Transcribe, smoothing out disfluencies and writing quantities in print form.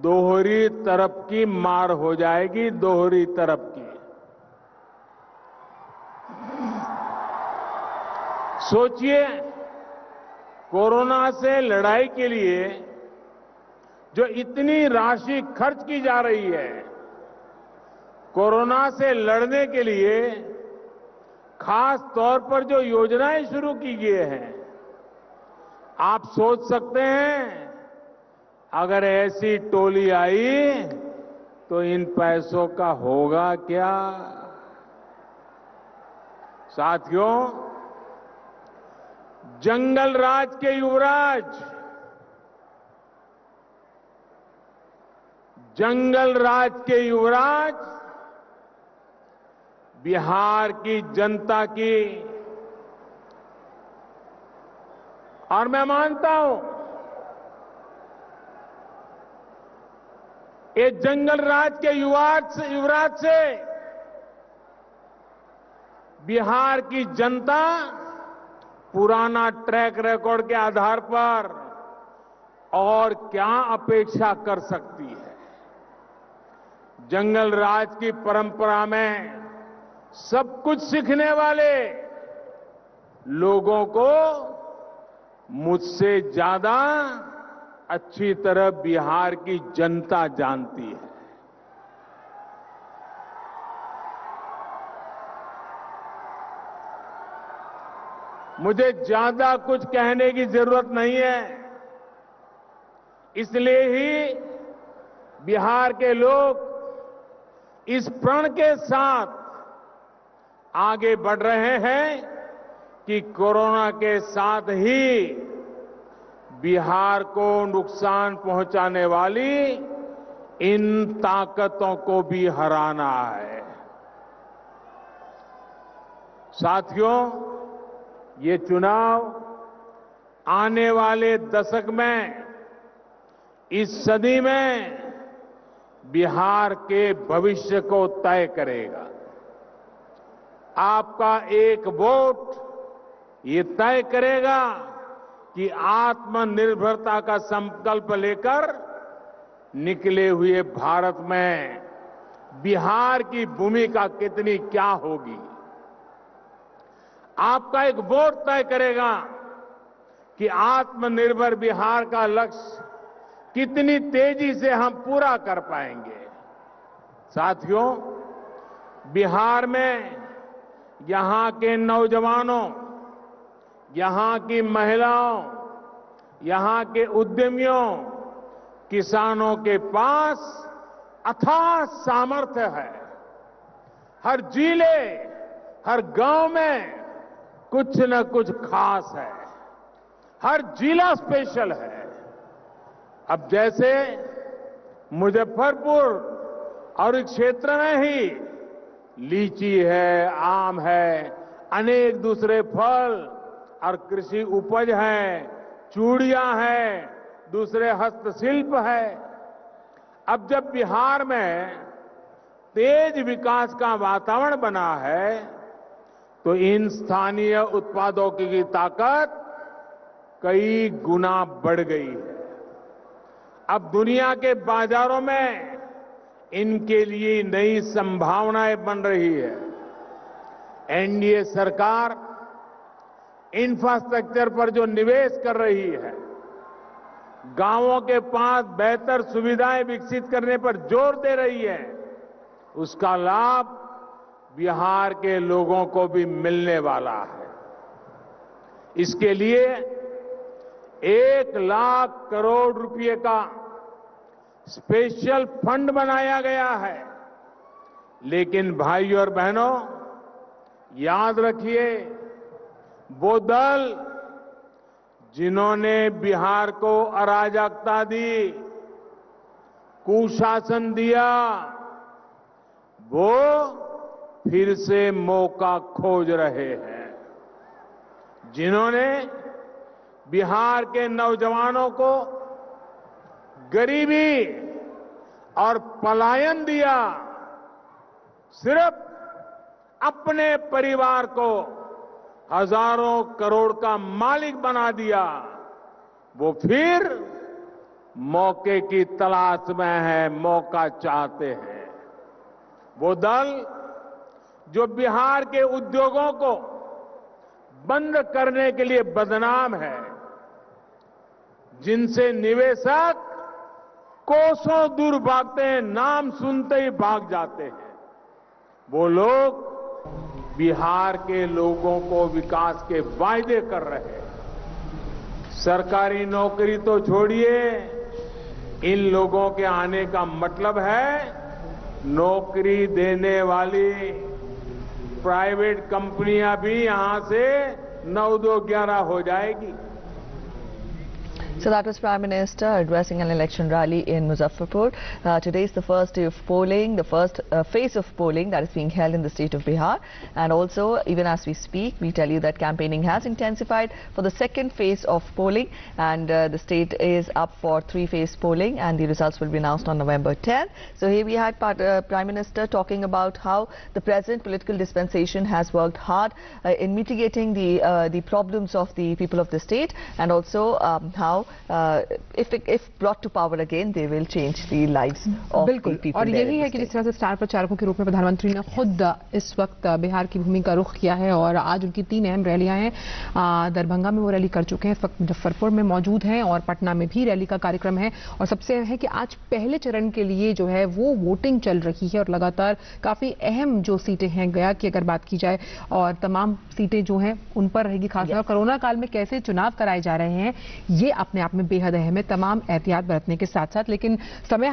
दोहरी तरफ की मार हो जाएगी, दोहरी तरफ की। सोचिए, कोरोना से लड़ाई के लिए जो इतनी राशि खर्च की जा रही है, कोरोना से लड़ने के लिए खास तौर पर जो योजनाएं शुरू की गई हैं, आप सोच सकते हैं अगर ऐसी टोली आई तो इन पैसों का होगा क्या। साथियों, जंगल राज के युवराज, जंगल राज के युवराज बिहार की जनता की, और मैं मानता हूं ये जंगल राज के युवराज से बिहार की जनता पुराना ट्रैक रिकॉर्ड के आधार पर और क्या अपेक्षा कर सकती है। जंगल राज की परंपरा में सब कुछ सीखने वाले लोगों को मुझसे ज्यादा अच्छी तरह बिहार की जनता जानती है। मुझे ज्यादा कुछ कहने की जरूरत नहीं है, इसलिए ही बिहार के लोग इस प्रण के साथ आगे बढ़ रहे हैं कि कोरोना के साथ ही बिहार को नुकसान पहुंचाने वाली इन ताकतों को भी हराना है। साथियों, ये चुनाव आने वाले दशक में, इस सदी में बिहार के भविष्य को तय करेगा। आपका एक वोट ये तय करेगा कि आत्मनिर्भरता का संकल्प लेकर निकले हुए भारत में बिहार की भूमिका कितनी क्या होगी। आपका एक वोट तय करेगा कि आत्मनिर्भर बिहार का लक्ष्य कितनी तेजी से हम पूरा कर पाएंगे। साथियों, बिहार में यहां के नौजवानों, यहां की महिलाओं, यहां के उद्यमियों, किसानों के पास अथाह सामर्थ्य है। हर जिले, हर गांव में कुछ न कुछ खास है, हर जिला स्पेशल है। अब जैसे मुजफ्फरपुर और इस क्षेत्र में ही लीची है, आम है, अनेक दूसरे फल और कृषि उपज है, चूड़ियां हैं, दूसरे हस्तशिल्प है। अब जब बिहार में तेज विकास का वातावरण बना है तो इन स्थानीय उत्पादों की ताकत कई गुना बढ़ गई है। अब दुनिया के बाजारों में इनके लिए नई संभावनाएं बन रही है। एनडीए सरकार इंफ्रास्ट्रक्चर पर जो निवेश कर रही है, गांवों के पास बेहतर सुविधाएं विकसित करने पर जोर दे रही है, उसका लाभ बिहार के लोगों को भी मिलने वाला है। इसके लिए 1,00,000 करोड़ रुपए का स्पेशल फंड बनाया गया है। लेकिन भाइयों और बहनों, याद रखिए, वो दल जिन्होंने बिहार को अराजकता दी, कुशासन दिया, वो फिर से मौका खोज रहे हैं। जिन्होंने बिहार के नौजवानों को गरीबी और पलायन दिया, सिर्फ अपने परिवार को हजारों करोड़ का मालिक बना दिया, वो फिर मौके की तलाश में है, मौका चाहते हैं। वो दल जो बिहार के उद्योगों को बंद करने के लिए बदनाम है, जिनसे निवेशक कोसों दूर भागते हैं, नाम सुनते ही भाग जाते हैं, वो लोग बिहार के लोगों को विकास के वायदे कर रहे हैं। सरकारी नौकरी तो छोड़िए, इन लोगों के आने का मतलब है नौकरी देने वाली प्राइवेट कंपनियां भी यहां से 9-2-11 हो जाएगी। So that was Prime Minister addressing an election rally in Muzaffarpur. Today is the first day of polling, the first phase of polling that is being held in the state of Bihar. And also, even as we speak, we tell you that campaigning has intensified for the second phase of polling. And the state is up for three-phase polling, and the results will be announced on November 10th. So here we had Prime Minister talking about how the present political dispensation has worked hard in mitigating the problems of the people of the state, and also how if brought to power again, they will change the lives of the people. और यही है कि जिस तरह से star प्रचारकों के रूप में प्रधानमंत्री ने खुद इस वक्त बिहार की भूमि का रुख किया है और आज उनकी 3 अहम रैलियां हैं। दरभंगा में वो रैली कर चुके हैं, इस वक्त मुजफ्फरपुर में मौजूद हैं और पटना में भी रैली का कार्यक्रम है। और सबसे है कि आज पहले चरण के लिए जो है वो वोटिंग चल रही है और लगातार काफी अहम जो सीटें हैं गया की अगर बात की जाए और तमाम सीटें जो हैं उन पर रहेगी खासतौर। कोरोना काल में कैसे चुनाव कराए जा रहे हैं ये अपने आप में बेहद अहम है, तमाम एहतियात बरतने के साथ साथ। लेकिन समय